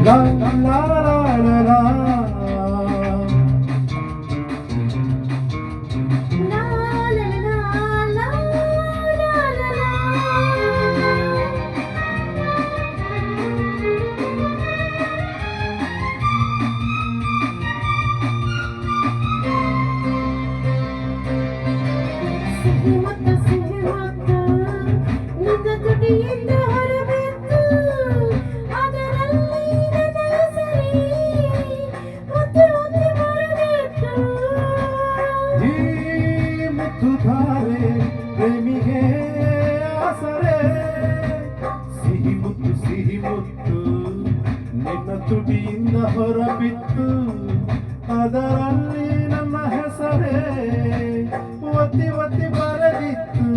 La la la la la la. ಮುತ್ತುಧಾರೆ ಪ್ರೇಮಿಗೆ ಆಸರೆ ಸಿಹಿ ಮುತ್ತು ನಿನ್ನ ತುಟಿಯಿಂದ ಹೊರಬಿತ್ತು ಅದರಲ್ಲಿ ನನ್ನ ಹೆಸರೇ ಒತ್ತಿ ಒತ್ತಿ ಬರೆದಿತ್ತು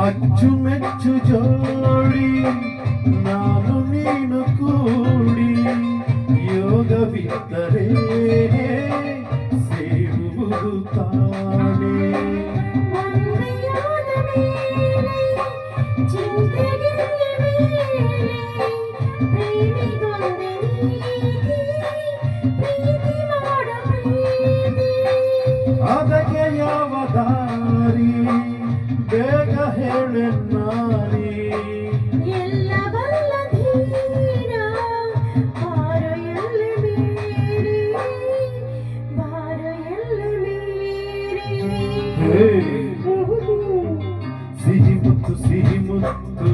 ಅಚ್ಚುಮೆಚ್ಚು ಜೋಡಿ ನಾನು ನೀನು ಕೂಡಿ ಯೋಗವಿದ್ದರೆ ಸೇರುವುದು ತಾನೇ ಅದಕ್ಕೆ ಯಾವ ದಾರಿ ಬೇಗ ಹೇಳೆ ನಾರಿ ಎಲ್ಲ ಬಲ್ಲ ಧೀರ ಭಾರ ಎಲ್ಲ ಮೀರಿ ಭಾರ ಎಲ್ಲ ಮೀರಿ ಸಿಹಿ ಮುತ್ತು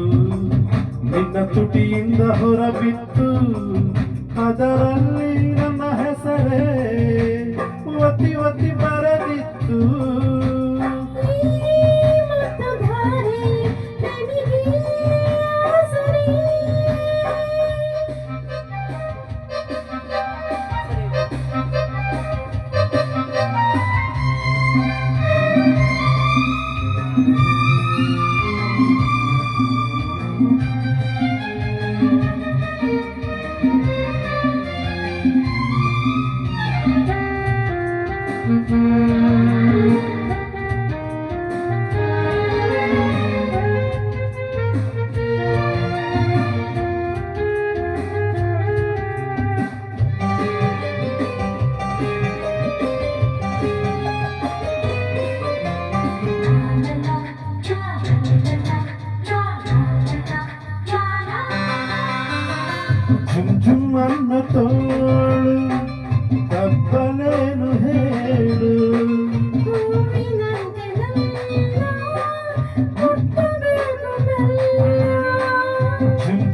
ನಿನ್ನ ತುಟಿಯಿಂದ ಹೊರಬಿತ್ತು ಅದರಲ್ಲಿ ನನ್ನ ಹೆಸರೇ ಒತ್ತಿ ಒತ್ತಿ ಬರೆದಿತ್ತು ಝುಮ್ ಅನ್ನ ತೋಳು ತಪ್ಪಲೇನು ಹೇಳು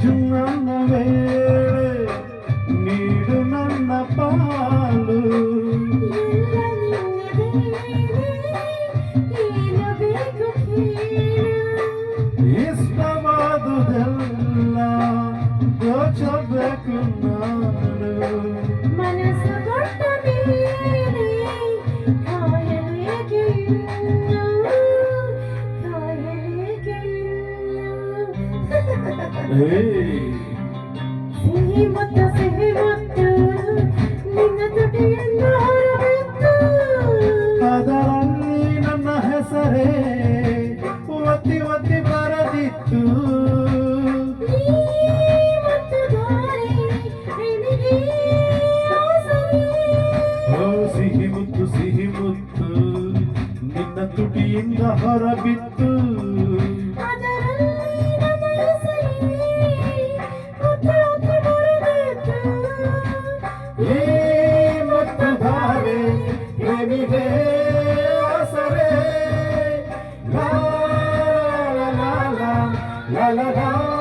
ಝುಮ್ ಅನ್ನ ವೇಳೆ ನೀಡು ನನ್ನ ಪಾಲು ಇಷ್ಟವಾದುದೆಲ್ಲ ದೋಚಬೇಕು ನಾನು ಮನಸ್ಸು ಕೊಟ್ಟ ಮೇಲೆ ಕಾಯಲೇಕೆ ಸಿಹಿ ಮುತ್ತು ನಿನ್ನ ತುಟಿಯಿಂದ ಹೊರಬಿತ್ತು ಅದರಲ್ಲಿ ನನ್ನ ಹೆಸರೇ ಒತ್ತಿ ಒತ್ತಿ ಬರೆದಿತ್ತು ಸಿಹಿ ಮುತ್ತು ನಿನ್ನ ತುಟಿಯಿಂದ ಹೊರಬಿತ್ತು ಈ ಮುತ್ತುಧಾರೆ ಪ್ರೇಮಿಗೆ ಆಸರೆ ಲಾ ಲಾ ಲಾ ಲಾ ಲಾ ಲಾ